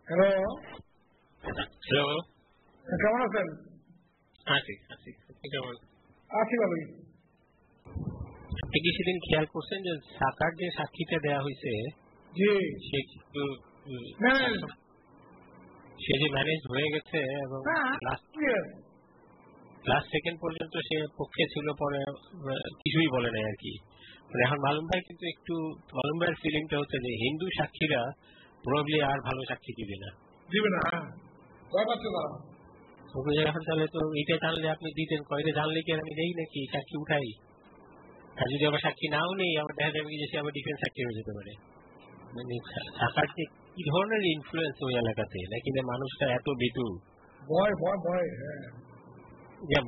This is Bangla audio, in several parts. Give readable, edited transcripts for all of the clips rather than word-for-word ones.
হ্যালো, হ্যালো, কেমন আছেন? আছি আছি কেমন আছি ভালোই। আপনি কি সেদিন খেয়াল করছেন যে সাকার যে সাক্ষীটা দেওয়া হয়েছে জি, সে কিন্তু ম্যানেজ। সে যে ম্যানেজ হয়ে গেছে এবং লাস্ট সেকেন্ড পর্যন্ত সে পক্ষে ছিল, পরে কিছুই বলে নাই আর কি। এখন মালুম ভাই কিন্তু একটু মালুম ভাইয়ের ফিলিংটা হচ্ছে যে হিন্দু সাক্ষীরা প্রবাবলি আর ভালো সাক্ষী দিবে না। এখন তাহলে তো এটা জানলে আপনি দিতেন, কয়টা জানলে কি আমি দেই নাকি সাক্ষী উঠাই? আর যদি আবার সাক্ষী নাও নেই, আবার দেখা যাবে যে সে আবার ডিফেন্স সাক্ষী হয়ে যেতে পারে। মানে সাকার যে কি ধরনের ইনফ্লুয়েন্স ওই এলাকাতে, নাকি মানুষটা এত বিটু ভয় ভয় ভয়।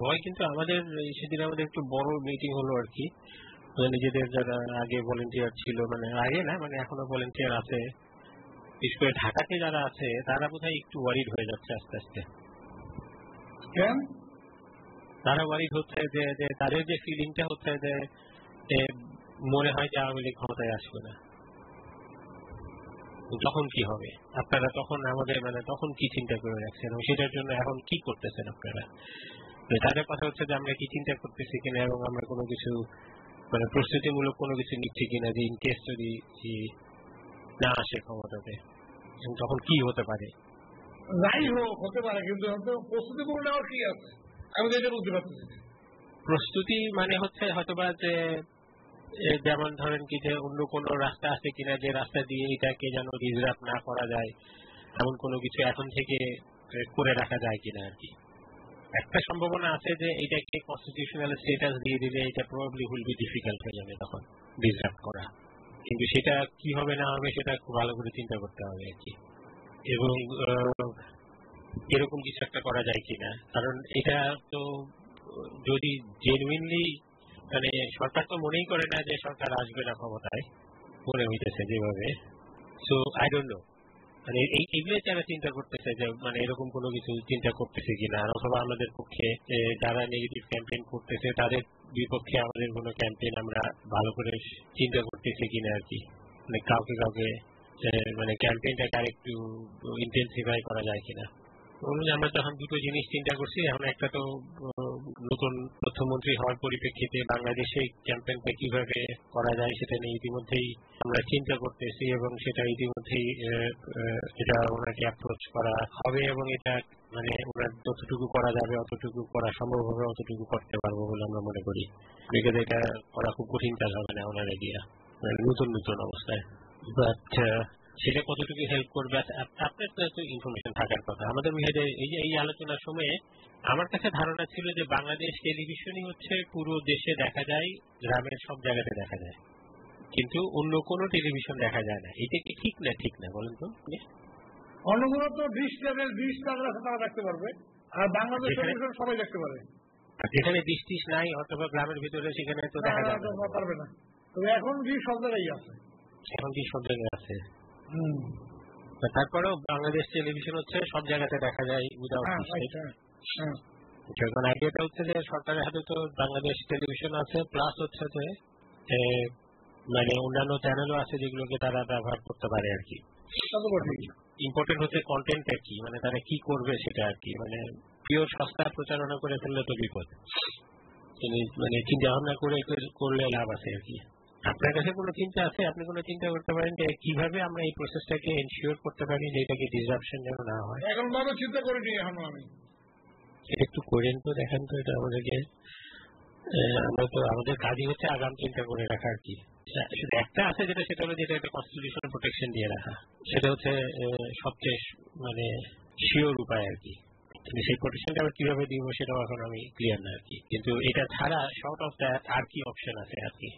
ভয়। কিন্তু আমাদের সেদিন আমাদের একটু বড় মিটিং হলো আর কি, নিজেদের যারা আগে ভলেন্টিয়ার ছিল, মানে আগে না মানে এখনো ভলেন্টিয়ার আছে, বিশেষ করে ঢাকাতে যারা আছে তারা বোধহয় একটু ওয়ারিড হয়ে যাচ্ছে আস্তে আস্তে। কেন তারা ওয়ারিড হচ্ছে যে তাদের যে ফিলিংটা হচ্ছে যে মনে হয় যে আওয়ামী লীগ ক্ষমতায় আসবে না, তখন কি হবে আপনারা, তখন আমাদের মানে তখন কি চিন্তা করে রাখছেন এবং সেটার জন্য এখন কি করতেছেন আপনারা। তাদের কথা হচ্ছে যে আমরা কি চিন্তা করতেছি কিনা এবং আমরা কোনো কিছু মানে প্রস্তুতিমূলক কোনো কিছু নিচ্ছি কিনা যে ইনকেস যদি না আসে ক্ষমতাতে তখন কি হতে পারে। যাই হোক হতে পারে, কিন্তু প্রস্তুতি করে নেওয়ার কি আছে আমি তো এটা বুঝতে পারতেছি। প্রস্তুতি মানে হচ্ছে হয়তোবা যে যেমন ধরেন কি যে অন্য কোনো রাস্তা আছে কিনা যে রাস্তা দিয়ে এটাকে যেন রিজার্ভ না করা যায়, এমন কোনো কিছু এখন থেকে করে রাখা যায় কিনা আর কি। একটা সম্ভাবনা আছে যে এটাকে কনস্টিটিউশনাল স্ট্যাটাস দিয়ে দিলে এটা প্রবাবলি উইল বি ডিফিকাল্ট হয়ে যাবে তখন রিজার্ভ করা, কিন্তু সেটা কি হবে না হবে সেটা খুব ভালো করে চিন্তা করতে হবে আর কি। এবং এরকম কিছু একটা করা যায় কিনা, কারণ এটা তো যদি জেনুইনলি মানে সরকার তো মনেই করে না যে সরকার আসবে না ক্ষমতায়, মনে হইতেছে যেভাবে। সো আই ডোন্ট নো মানে এইগুলোই তারা চিন্তা করতেছে যে মানে এরকম কোনো কিছু চিন্তা করতেছে কিনা, অথবা আমাদের পক্ষে যারা নেগেটিভ ক্যাম্পেইন করতেছে তাদের বিপক্ষে আমাদের কোনো ক্যাম্পেইন আমরা ভালো করে চিন্তা করতেছি কিনা আর কি। মানে কাউকে কাউকে মানে ক্যাম্পেইনটাকে আরেকটু ইন্টেন্সিফাই করা যায় কিনা। আমরা যখন দুটো জিনিস চিন্তা করছি, এখন একটা তো নতুন প্রধানমন্ত্রী হওয়ার পরিপ্রেক্ষিতে বাংলাদেশে ক্যাম্পেইনটা কিভাবে করা যায় সেটা নিয়ে ইতিমধ্যেই আমরা চিন্তা করতেছি এবং সেটা ইতিমধ্যেই এটা ওনাকে অ্যাপ্রোচ করা হবে এবং এটা মানে ওনার যতটুকু করা যাবে অতটুকু করা সম্ভব হবে অতটুকু করতে পারবো বলে আমরা মনে করি। বিকজ এটা করা খুব কঠিন কাজ হবে না ওনার আইডিয়া নতুন নতুন অবস্থায়। বাট সেটা কতটুকু হেল্প করবে আপনার তো ইনফরমেশন থাকার কথা। আমাদের এই আলোচনার সময়ে আমার কাছে ধারণা ছিল যে বাংলাদেশ টেলিভিশনই হচ্ছে পুরো দেশে দেখা যায়, গ্রামের সব জায়গাতে দেখা যায়, কিন্তু অন্য কোনো টেলিভিশন দেখা যায় না। এটা কি ঠিক না বলেন তো? অন্য কোনো তো ডিশ চ্যানেল তারা দেখতে পারবে, আর বাংলাদেশ টেলিভিশন সবাই দেখতে পারে। যেখানে ডিশ নাই অথবা গ্রামের ভিতরে সেখানে তো দেখা পারবে না। তবে এখন ডিশ সব জায়গায় আছে, এখন ডিশ সব জায়গায় আছে। তারপরেও বাংলাদেশ টেলিভিশন হচ্ছে সব জায়গাতে দেখা যায় উইদাউট ডিশ। এখন আইডিয়াটা হচ্ছে যে সরকারের হাতে তো বাংলাদেশ টেলিভিশন আছে, প্লাস হচ্ছে যে মানে অন্যান্য চ্যানেলও আছে যেগুলোকে তারা ব্যবহার করতে পারে আর কি। ইম্পর্টেন্ট হচ্ছে কন্টেন্টটা কি, মানে তারা কি করবে সেটা আর কি। মানে পিওর সস্তা প্রচারণা করে ফেললে তো বিপদ, মানে চিন্তা ভাবনা করে করলে লাভ আছে আর কি। আপনার কাছে কোনো চিন্তা আছে? আপনি কোনো চিন্তা করতে পারেন যে কিভাবে আমরা এই প্রসেসটাকে এনশিওর করতে পারি যে এটাকে ডিসরাপশন যেন না হয়? এখন ভাবে চিন্তা করিনি এখনো আমি। একটু করেন তো, দেখেন তো এটা আমাদেরকে। আমরা তো আমাদের কাজই হচ্ছে আগাম চিন্তা করে রাখা আর কি। একটা আছে সেটা হলো যেটা একটা কনস্টিটিউশনাল প্রোটেকশন দিয়ে রাখা, সেটা হচ্ছে সবচেয়ে মানে শিওর উপায় আর কি। সেই প্রোটেকশনটা আবার কিভাবে দিব সেটাও এখন আমি ক্লিয়ার না আর কি। কিন্তু এটা ছাড়া শর্ট অফ দ্যাট আর কি অপশন আছে আর কি?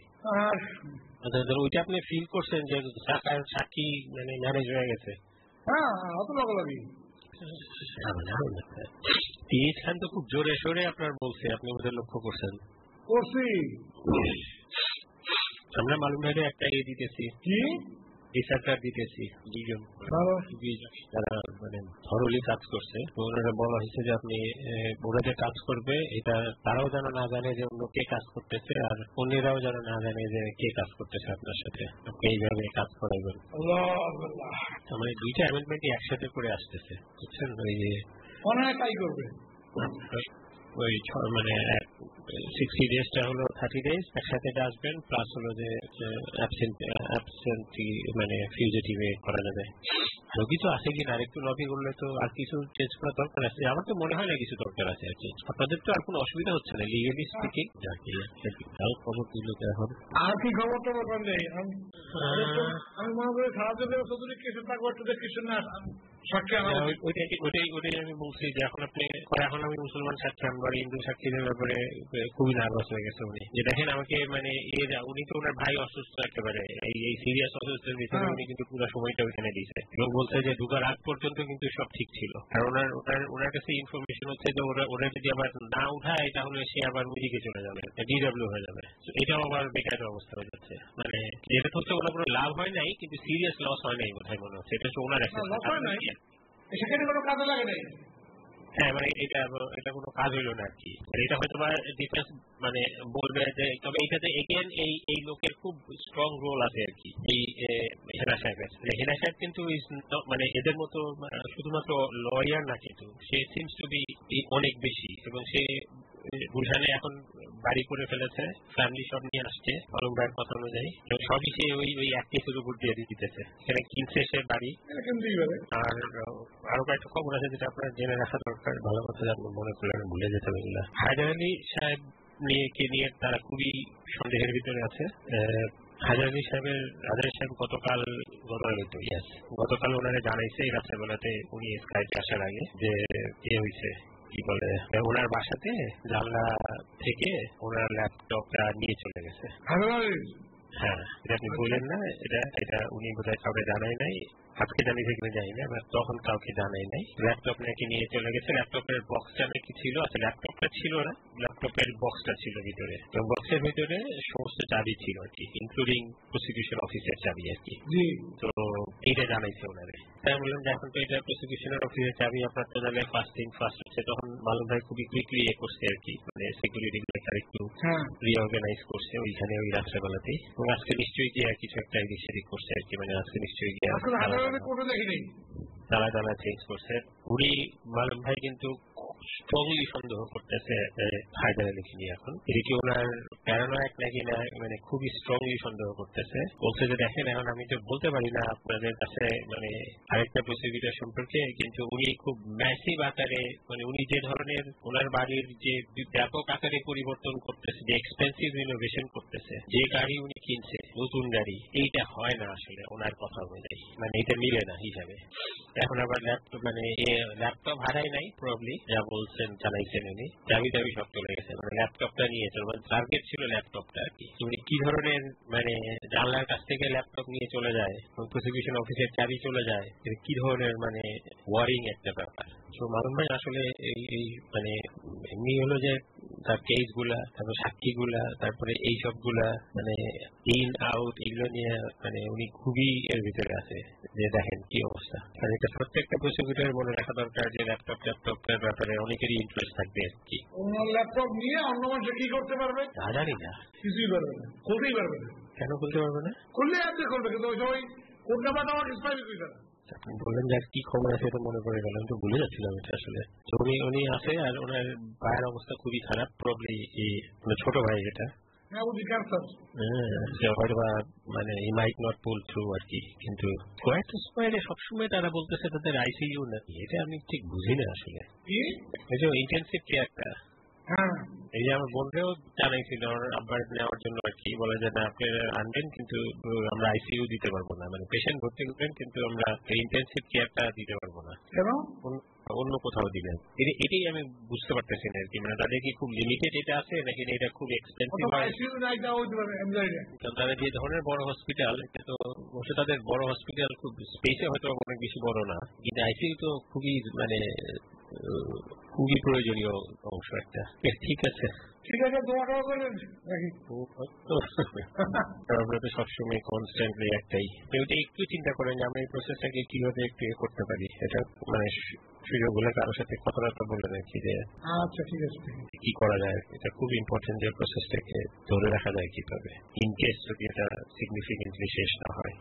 ওইটা আপনি ফিল করছেন যে সাক্ষী মানে ম্যানেজ হয়ে গেছে? তিরিশ খান তো খুব জোরে সোরে আপনার বলছে, আপনি ওদের লক্ষ্য করছেন? করছি। আমরা মালুম ভাইরে একটা দিতেছি, রিসার্চার দিতেছি দুজন ভালো। যারা মানে থরলি কাজ করছে। তো ওনারা বলা হয়েছে যে আপনি ওরা যে কাজ করবে এটা তারাও যেন না জানে যে অন্য কে কাজ করতেছে, আর অন্যরাও যেন না জানে যে কে কাজ করতেছে আপনার সাথে। আপনি এইভাবে কাজ করাইবেন। মানে দুইটা অ্যামেন্ডমেন্টই একসাথে করে আসতেছে, বুঝছেন? ওই যে অনেক তাই করবে, ওই মানে 60 ডেজটা হলো 30 ডেজ একসাথে আসবেন, প্লাস হলো যে অ্যাবসেন্টি মানে ফিউজিটিভে করা যাবে। আরো কিছু আছে কিনা আরেকটু লবি করলে তো আর কিছু চেঞ্জ করার দরকার আছে। আমার তো মনে হয় না কিছু দরকার আছে আর কি। আপনাদের তো আর কোনো অসুবিধা হচ্ছে না লিগালি স্পিকিং? খবর দিল এখন আর কি খবর তো বলবেন নেই। আমি মনে করি সাহায্য চৌধুরী কিছু থাকবে, কিছু না সাক্ষী ওইটাই আমি বলছি যে এখন আমি মুসলমান সাক্ষী আনবার হিন্দু সাক্ষীদের ব্যাপারে খুবই নার্ভাস হয়ে গেছে উনি। যে দেখেন আমাকে মানে উনি তো ওনার ভাই অসুস্থ একেবারে, এই সিরিয়াস অসুস্থের ভিতরে উনি কিন্তু পুরো সময়টা ওইখানে দিয়েছে এবং বলছে যে ঢুকার আগ পর্যন্ত কিন্তু সব ঠিক ছিল। আর ওনার কাছে ইনফরমেশন হচ্ছে যে ওরা যদি আবার না উঠায় তাহলে সে আবার ওইদিকে চলে যাবে, ডিডব্লিউ হয়ে যাবে। এটাও আবার বেকার অবস্থা হয়ে যাচ্ছে। মানে যেটা হচ্ছে ওনার কোনো লাভ হয় নাই, কিন্তু সিরিয়াস লস হয় নাই বোধহয় মনে হচ্ছে। এটা হচ্ছে ওনার সেখানে কোনো কাজে লাগে নাই। হ্যাঁ মানে এটা কোনো কাজ হইল না আর কি। এটা হয়তো বা ডিফেন্স মানে বলবে যে, তবে এটাতে এগেন এই লোকের খুব স্ট্রং রোল আছে আর কি, এই হেনা সাহেবের। হেনা সাহেব কিন্তু মানে এদের মতো শুধুমাত্র লয়ার না, কিন্তু সে সিমস টু বি অনেক বেশি, এবং সে গুলশানে এখন বাড়ি করে ফেলেছে, ফ্যামিলি সব নিয়ে আসছে অরুণ ভাইয়ের কথা অনুযায়ী, এবং সবই সে ওই এক কেসের উপর দিয়ে দিতেছে। সেখানে কিনছে সে বাড়ি। আর আরো কয়েকটা খবর আছে যেটা আপনার জেনে রাখা দরকার। ভালো কথা যে আপনি মনে করলেন, ভুলে যেতে হবে এগুলা। হায়দার আলী সাহেব নিয়ে তারা খুবই সন্দেহের ভিতরে আছে। হায়দার আলী সাহেব গতকাল ওনারা জানাইছে এই রাত্রেবেলাতে উনি স্কাইপে আসার আগে যে হয়েছে কি বলে ওনার বাসাতে জানলা থেকে ওনার ল্যাপটপটা নিয়ে চলে গেছে। হ্যাঁ, এটা আপনি বললেন না, এটা উনি বোধহয় কাউকে জানাই নাই। আজকে জানিয়েছে কিনা জানি না, তখন কাউকে জানাই নাই। ল্যাপটপ নাকি নিয়ে চলে গেছে। ল্যাপটপের বক্সটা নাকি ছিল, আচ্ছা ল্যাপটপটা ছিল না, ল্যাপটপের বক্সটা ছিল ভিতরে, এবং বক্সের ভিতরে সমস্ত চাবি ছিল আর কি, ইনক্লুডিং প্রসিকিউশন অফিসের চাবি আর কি। তো এইটা জানাইছে ওনারে। তাই বললাম যে এখন তো এটা প্রসিকিউশনের অফিসের চাবি, আপনার তো জানলে ফার্স্ট হচ্ছে। তখন মালুম ভাই খুবই কুইকলি করছে আর কি, মানে সিকিউরিটি একটু রিঅর্গানাইজ করছে ওইখানে ওই রাত্রেবেলাতেই। এবং আজকে নিশ্চয়ই গিয়ে কিছু একটা এদিক সেদিক করছে আর কি, মানে আজকে নিশ্চয়ই গিয়ে তালা চেঞ্জ করছে। উনি মালুম ভাই কিন্তু স্ট্রংলি সন্দেহ করতেছে হায়দার আলীকে নিয়ে। এখন এটি কি ওনার প্যারানয়েড নাকি না, মানে খুবই স্ট্রংলি সন্দেহ করতেছে। বলছে যে দেখেন এখন আমি তো বলতে পারি না আপনাদের কাছে মানে আরেকটা প্রসিকিউটর সম্পর্কে, কিন্তু উনি খুব ম্যাসিভ আকারে, মানে উনি যে ধরনের ওনার বাড়ির যে ব্যাপক আকারে পরিবর্তন করতেছে, যে এক্সপেন্সিভ রিনোভেশন করতেছে, যে গাড়ি উনি কিনছে নতুন গাড়ি, এইটা হয় না আসলে ওনার কথা অনুযায়ী, মানে এটা মিলে না হিসাবে। এখন আবার ল্যাপটপ হারাই নাই প্রবলি, যা বলছেন জানাইছেন উনি, চাবি সব চলে গেছে, মানে ল্যাপটপটা নিয়ে চলে, মানে টার্গেট ছিল ল্যাপটপটা আর কি। উনি কি ধরনের মানে জানলার কাছ থেকে ল্যাপটপ নিয়ে চলে যায়, প্রসিকিউশন অফিসের চাবি চলে যায়, কি ধরনের মানে ওয়ারিং একটা ব্যাপার। তো মারুন ভাই আসলে এই মানে এমনি হলো যে তার কেস গুলা, তারপর সাক্ষী গুলা, তারপরে এই সবগুলা মানে ইন আউট, এগুলো নিয়ে মানে উনি খুবই এর ভিতরে আছে যে দেখেন কি অবস্থা। আর এটা প্রত্যেকটা প্রসিকিউটর মনে রাখা দরকার যে ল্যাপটপের ব্যাপারে অনেকেরই ইন্টারেস্ট থাকবে আর কি। ল্যাপটপ নিয়ে অন্য মানুষ কি করতে পারবে তা জানি না, কিছুই পারবে না, করতেই পারবে না। কেন করতে পারবে না? করলে আপনি করবে, কিন্তু ওই সময় কোন ব্যাপারটা আমার ইসলামিক হয়ে আপনি বললেন যে কি খবর আছে এটা মনে পড়ে গেল, আমি তো ভুলে যাচ্ছিলাম এটা আসলে। উনি আছে, আর ওনার ভাইয়ের অবস্থা খুবই খারাপ, প্রবলি ছোট ভাই যেটা মানে ই মাইট নট পুল থ্রু আর কি। কিন্তু কয়েকটা সময় সবসময় তারা বলতেছে তাদের আইসিইউ নাকি, এটা আমি ঠিক বুঝি না আসলে। এই যে ইন্টেনসিভ কেয়ারটা, এই যে আমার বোনকেও জানাইছিল আব্বার নেওয়ার জন্য আর কি, বলে যে না আপনি আনবেন কিন্তু আমরা আইসিইউ দিতে পারবো না, মানে পেশেন্ট ভর্তি করবেন কিন্তু আমরা ইন্টেনসিভ কেয়ারটা দিতে পারবো না, অন্য কোথাও দিবেন। এটাই আমি বুঝতে পারতেছি না আর কি, মানে তাদের কি খুব লিমিটেড এটা আছে নাকি এটা খুব এক্সপেন্সিভ হয়। তাদের যে ধরনের বড় হসপিটাল, এটা তো অবশ্য তাদের বড় হসপিটাল খুব স্পেসে হয়তো অনেক বেশি বড় না, কিন্তু আইসিইউ তো খুবই মানে খুবই প্রয়োজনীয় অংশ একটা। ঠিক আছে, ঠিক আছে, তোমাটাও করবেন নাকি? আমরা তো সবসময় কনস্ট্যান্টলি একটাই, ওইটা একটু চিন্তা করেন যে আমরা এই প্রসেসটাকে কিভাবে একটু করতে পারি, এটা মানে সুযোগ হলে কারোর সাথে কথাবার্তা বলে রাখি যে আচ্ছা ঠিক আছে কি করা যায়। এটা খুব ইম্পর্টেন্ট যে প্রসেসটাকে ধরে রাখা যায় কিভাবে, ইন কেস যদি এটা সিগনিফিকেন্টলি শেষ না হয়।